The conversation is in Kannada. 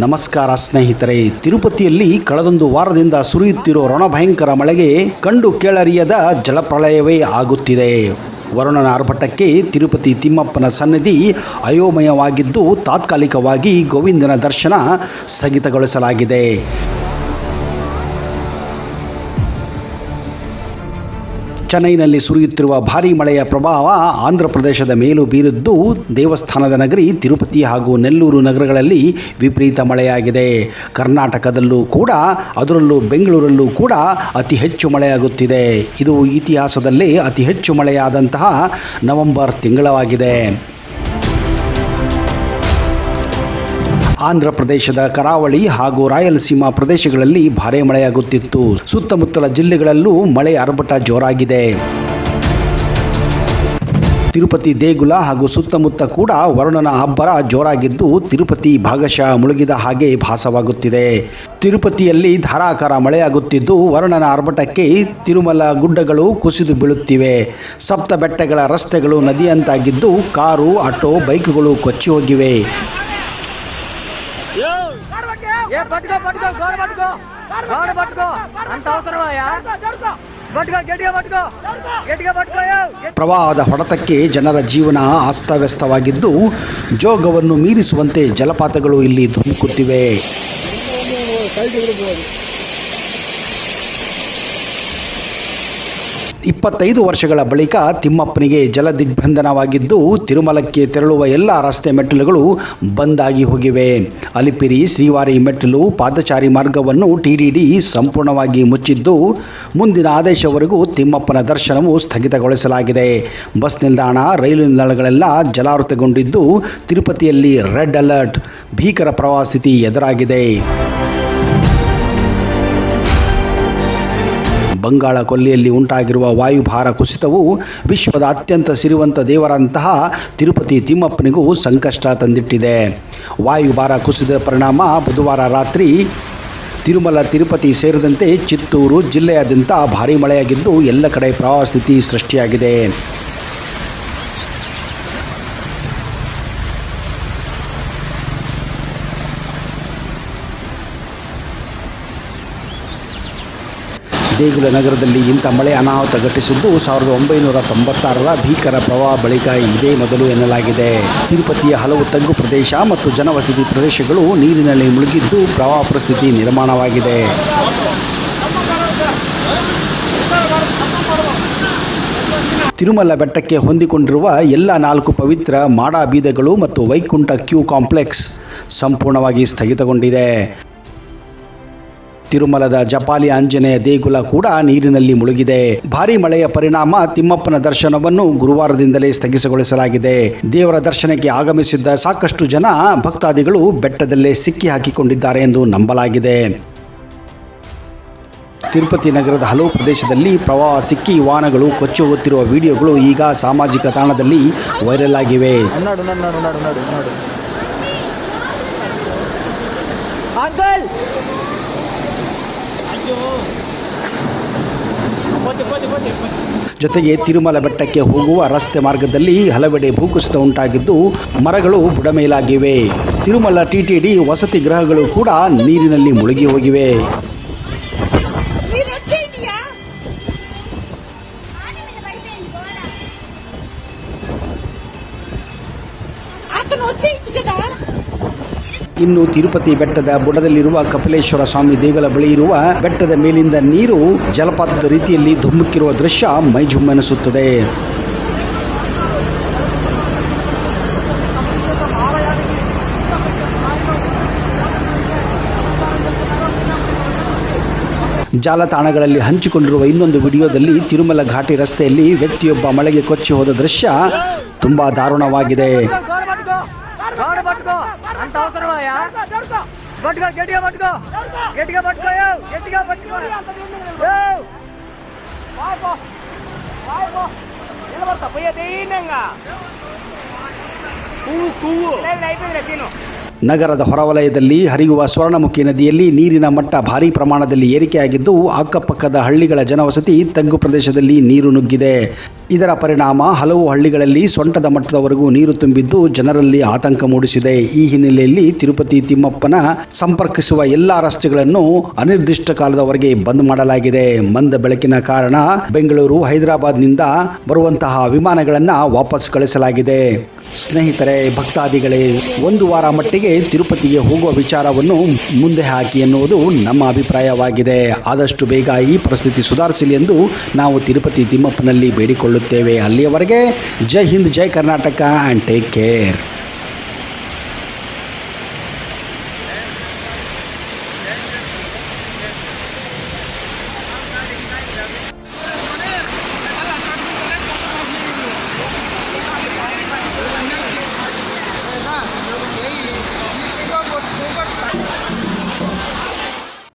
ನಮಸ್ಕಾರ ಸ್ನೇಹಿತರೆ. ತಿರುಪತಿಯಲ್ಲಿ ಕಳೆದೊಂದು ವಾರದಿಂದ ಸುರಿಯುತ್ತಿರುವ ರಣಭಯಂಕರ ಮಳೆಗೆ ಕಂಡು ಕೇಳರಿಯದ ಜಲಪ್ರಳಯವೇ ಆಗುತ್ತಿದೆ. ವರುಣನ ಆರ್ಭಟಕ್ಕೆ ತಿರುಪತಿ ತಿಮ್ಮಪ್ಪನ ಸನ್ನಿಧಿ ಅಯೋಮಯವಾಗಿದ್ದು ತಾತ್ಕಾಲಿಕವಾಗಿ ಗೋವಿಂದನ ದರ್ಶನ ಸ್ಥಗಿತಗೊಳಿಸಲಾಗಿದೆ. ಚೆನ್ನೈನಲ್ಲಿ ಸುರಿಯುತ್ತಿರುವ ಭಾರೀ ಮಳೆಯ ಪ್ರಭಾವ ಆಂಧ್ರ ಪ್ರದೇಶದ ಮೇಲೂ ಬೀರಿದ್ದು ದೇವಸ್ಥಾನದ ನಗರಿ ತಿರುಪತಿ ಹಾಗೂ ನೆಲ್ಲೂರು ನಗರಗಳಲ್ಲಿ ವಿಪರೀತ ಮಳೆಯಾಗಿದೆ. ಕರ್ನಾಟಕದಲ್ಲೂ ಕೂಡ, ಅದರಲ್ಲೂ ಬೆಂಗಳೂರಲ್ಲೂ ಕೂಡ ಅತಿ ಹೆಚ್ಚು ಮಳೆಯಾಗುತ್ತಿದೆ. ಇದು ಇತಿಹಾಸದಲ್ಲೇ ಅತಿ ಹೆಚ್ಚು ಮಳೆಯಾದಂತಹ ನವೆಂಬರ್ ತಿಂಗಳಾಗಿದೆ. ಆಂಧ್ರ ಪ್ರದೇಶದ ಕರಾವಳಿ ಹಾಗೂ ರಾಯಲಸೀಮಾ ಪ್ರದೇಶಗಳಲ್ಲಿ ಭಾರೀ ಮಳೆಯಾಗುತ್ತಿತ್ತು. ಸುತ್ತಮುತ್ತಲ ಜಿಲ್ಲೆಗಳಲ್ಲೂ ಮಳೆ ಆರ್ಭಟ ಜೋರಾಗಿದೆ. ತಿರುಪತಿ ದೇಗುಲ ಹಾಗೂ ಸುತ್ತಮುತ್ತ ಕೂಡ ವರುಣನ ಅಬ್ಬರ ಜೋರಾಗಿದ್ದು ತಿರುಪತಿ ಭಾಗಶಃ ಮುಳುಗಿದ ಹಾಗೆ ಭಾಸವಾಗುತ್ತಿದೆ. ತಿರುಪತಿಯಲ್ಲಿ ಧಾರಾಕಾರ ಮಳೆಯಾಗುತ್ತಿದ್ದು ವರುಣನ ಆರ್ಭಟಕ್ಕೆ ತಿರುಮಲ ಗುಡ್ಡಗಳು ಕುಸಿದು ಬೀಳುತ್ತಿವೆ. ಸಪ್ತ ಬೆಟ್ಟಗಳ ರಸ್ತೆಗಳು ನದಿಯಂತಾಗಿದ್ದು ಕಾರು, ಆಟೋ, ಬೈಕ್ಗಳು ಕೊಚ್ಚಿ ಹೋಗಿವೆ. ಪ್ರವಾಹದ ಹೊಡೆತಕ್ಕೆ ಜನರ ಜೀವನ ಅಸ್ತವ್ಯಸ್ತವಾಗಿದ್ದು ಜೋಗವನ್ನು ಮೀರಿಸುವಂತೆ ಜಲಪಾತಗಳು ಇಲ್ಲಿ ಧುಮುಕುತ್ತಿವೆ. ಇಪ್ಪತ್ತೈದು ವರ್ಷಗಳ ಬಳಿಕ ತಿಮ್ಮಪ್ಪನಿಗೆ ಜಲ ದಿಗ್ಬಂಧನವಾಗಿದ್ದು ತಿರುಮಲಕ್ಕೆ ತೆರಳುವ ಎಲ್ಲ ರಸ್ತೆ ಮೆಟ್ಟಿಲುಗಳು ಬಂದಾಗಿ ಹೋಗಿವೆ. ಅಲಿಪಿರಿ, ಶ್ರೀವಾರಿ ಮೆಟ್ಟಿಲು, ಪಾದಚಾರಿ ಮಾರ್ಗವನ್ನು ಟಿಟಿಡಿ ಸಂಪೂರ್ಣವಾಗಿ ಮುಚ್ಚಿದ್ದು ಮುಂದಿನ ಆದೇಶವರೆಗೂ ತಿಮ್ಮಪ್ಪನ ದರ್ಶನವು ಸ್ಥಗಿತಗೊಳಿಸಲಾಗಿದೆ. ಬಸ್ ನಿಲ್ದಾಣ, ರೈಲು ನಿಲ್ದಾಣಗಳೆಲ್ಲ ಜಲಾವೃತಗೊಂಡಿದ್ದು ತಿರುಪತಿಯಲ್ಲಿ ರೆಡ್ ಅಲರ್ಟ್, ಭೀಕರ ಪ್ರವಾಹ ಸ್ಥಿತಿ ಎದುರಾಗಿದೆ. ಬಂಗಾಳ ಕೊಲ್ಲಿಯಲ್ಲಿ ಉಂಟಾಗಿರುವ ವಾಯುಭಾರ ಕುಸಿತವು ವಿಶ್ವದ ಅತ್ಯಂತ ಸಿರಿವಂತ ದೇವರಂತಹ ತಿರುಪತಿ ತಿಮ್ಮಪ್ಪನಿಗೂ ಸಂಕಷ್ಟ ತಂದಿಟ್ಟಿದೆ. ವಾಯುಭಾರ ಕುಸಿದ ಪರಿಣಾಮ ಬುಧವಾರ ರಾತ್ರಿ ತಿರುಮಲ, ತಿರುಪತಿ ಸೇರಿದಂತೆ ಚಿತ್ತೂರು ಜಿಲ್ಲೆಯಾದ್ಯಂತ ಭಾರೀ ಮಳೆಯಾಗಿದ್ದು ಎಲ್ಲ ಕಡೆ ಪ್ರವಾಹ ಸ್ಥಿತಿ ಸೃಷ್ಟಿಯಾಗಿದೆ. ದೇಗುಲ ನಗರದಲ್ಲಿ ಇಂಥ ಮಳೆ ಅನಾಹುತ ಘಟಿಸಿದ್ದು 1996ರ ಭೀಕರ ಪ್ರವಾಹ ಬಳಿಕ ಇದೇ ಮೊದಲು ಎನ್ನಲಾಗಿದೆ. ತಿರುಪತಿಯ ಹಲವು ತಗ್ಗು ಪ್ರದೇಶ ಮತ್ತು ಜನವಸತಿ ಪ್ರದೇಶಗಳು ನೀರಿನಲ್ಲಿ ಮುಳುಗಿದ್ದು ಪ್ರವಾಹ ಪರಿಸ್ಥಿತಿ ನಿರ್ಮಾಣವಾಗಿದೆ. ತಿರುಮಲ ಬೆಟ್ಟಕ್ಕೆ ಹೊಂದಿಕೊಂಡಿರುವ ಎಲ್ಲ 4 ಪವಿತ್ರ ಮಾಡಾಬೀದಗಳು ಮತ್ತು ವೈಕುಂಠ ಕ್ಯೂ ಕಾಂಪ್ಲೆಕ್ಸ್ ಸಂಪೂರ್ಣವಾಗಿ ಸ್ಥಗಿತಗೊಂಡಿದೆ. ತಿರುಮಲದ ಜಪಾಲಿ ಆಂಜನೇಯ ದೇಗುಲ ಕೂಡ ನೀರಿನಲ್ಲಿ ಮುಳುಗಿದೆ. ಭಾರೀ ಮಳೆಯ ಪರಿಣಾಮ ತಿಮ್ಮಪ್ಪನ ದರ್ಶನವನ್ನು ಗುರುವಾರದಿಂದಲೇ ಸ್ಥಗಿತಗೊಳಿಸಲಾಗಿದೆ. ದೇವರ ದರ್ಶನಕ್ಕೆ ಆಗಮಿಸಿದ್ದ ಸಾಕಷ್ಟು ಜನ ಭಕ್ತಾದಿಗಳು ಬೆಟ್ಟದಲ್ಲೇ ಸಿಕ್ಕಿ ಹಾಕಿಕೊಂಡಿದ್ದಾರೆ ಎಂದು ನಂಬಲಾಗಿದೆ. ತಿರುಪತಿ ನಗರದ ಹಲವು ಪ್ರದೇಶದಲ್ಲಿ ಪ್ರವಾಹ ಸಿಕ್ಕಿ ವಾಹನಗಳು ಕೊಚ್ಚಿ ಹೋಗುತ್ತಿರುವ ವಿಡಿಯೋಗಳು ಈಗ ಸಾಮಾಜಿಕ ತಾಣದಲ್ಲಿ ವೈರಲ್ ಆಗಿವೆ. ಜೊತೆಗೆ ತಿರುಮಲ ಬೆಟ್ಟಕ್ಕೆ ಹೋಗುವ ರಸ್ತೆ ಮಾರ್ಗದಲ್ಲಿ ಹಲವೆಡೆ ಭೂಕುಸಿತ ಉಂಟಾಗಿದ್ದು ಮರಗಳು ಬುಡಮೇಲಾಗಿವೆ. ತಿರುಮಲ ಟಿಟಿಡಿ ವಸತಿ ಗೃಹಗಳು ಕೂಡ ನೀರಿನಲ್ಲಿ ಮುಳುಗಿ ಹೋಗಿವೆ. ಇನ್ನು ತಿರುಪತಿ ಬೆಟ್ಟದ ಬುಡದಲ್ಲಿರುವ ಕಪಿಲೇಶ್ವರ ಸ್ವಾಮಿ ದೇಗುಲ ಬಳಿ ಇರುವ ಬೆಟ್ಟದ ಮೇಲಿಂದ ನೀರು ಜಲಪಾತದ ರೀತಿಯಲ್ಲಿ ಧುಮುಕಿರುವ ದೃಶ್ಯ ಮೈಜುಮ್ಮೆನಿಸುತ್ತದೆ. ಜಾಲತಾಣಗಳಲ್ಲಿ ಹಂಚಿಕೊಂಡಿರುವ ಇನ್ನೊಂದು ವಿಡಿಯೋದಲ್ಲಿ ತಿರುಮಲ ಘಾಟಿ ರಸ್ತೆಯಲ್ಲಿ ವ್ಯಕ್ತಿಯೊಬ್ಬ ಮಳೆಗೆ ಕೊಚ್ಚಿ ಹೋದ ದೃಶ್ಯ ತುಂಬಾ ದಾರುಣವಾಗಿದೆ. ನಗರದ ಹೊರವಲಯದಲ್ಲಿ ಹರಿಯುವ ಸ್ವರ್ಣಮುಖಿ ನದಿಯಲ್ಲಿ ನೀರಿನ ಮಟ್ಟ ಭಾರೀ ಪ್ರಮಾಣದಲ್ಲಿ ಏರಿಕೆಯಾಗಿದ್ದು ಅಕ್ಕಪಕ್ಕದ ಹಳ್ಳಿಗಳ ಜನವಸತಿ ತಗ್ಗು ಪ್ರದೇಶದಲ್ಲಿ ನೀರು ನುಗ್ಗಿದೆ. ಇದರ ಪರಿಣಾಮ ಹಲವು ಹಳ್ಳಿಗಳಲ್ಲಿ ಸೊಂಟದ ಮಟ್ಟದವರೆಗೂ ನೀರು ತುಂಬಿದ್ದು ಜನರಲ್ಲಿ ಆತಂಕ ಮೂಡಿಸಿದೆ. ಈ ಹಿನ್ನೆಲೆಯಲ್ಲಿ ತಿರುಪತಿ ತಿಮ್ಮಪ್ಪನ ಸಂಪರ್ಕಿಸುವ ಎಲ್ಲಾ ರಸ್ತೆಗಳನ್ನು ಅನಿರ್ದಿಷ್ಟ ಕಾಲದವರೆಗೆ ಬಂದ್ ಮಾಡಲಾಗಿದೆ. ಮಂದ ಬೆಳಕಿನ ಕಾರಣ ಬೆಂಗಳೂರು, ಹೈದರಾಬಾದ್ನಿಂದ ಬರುವಂತಹ ವಿಮಾನಗಳನ್ನು ವಾಪಸ್ ಕಳಿಸಲಾಗಿದೆ. ಸ್ನೇಹಿತರೆ, ಭಕ್ತಾದಿಗಳೇ, ಒಂದು ವಾರ ಮಟ್ಟಿಗೆ ತಿರುಪತಿಗೆ ಹೋಗುವ ವಿಚಾರವನ್ನು ಮುಂದೆ ಹಾಕಿ ಎನ್ನುವುದು ನಮ್ಮ ಅಭಿಪ್ರಾಯವಾಗಿದೆ. ಆದಷ್ಟು ಬೇಗ ಈ ಪರಿಸ್ಥಿತಿ ಸುಧಾರಿಸಲಿ ಎಂದು ನಾವು ತಿರುಪತಿ ತಿಮ್ಮಪ್ಪನಲ್ಲಿ ಬೇಡಿಕೊಳ್ಳುತ್ತೇವೆ. ಅಲ್ಲಿಯವರೆಗೆ ಜೈ ಹಿಂದ್, ಜೈ ಕರ್ನಾಟಕ ಆ್ಯಂಡ್ ಟೇಕ್ ಕೇರ್.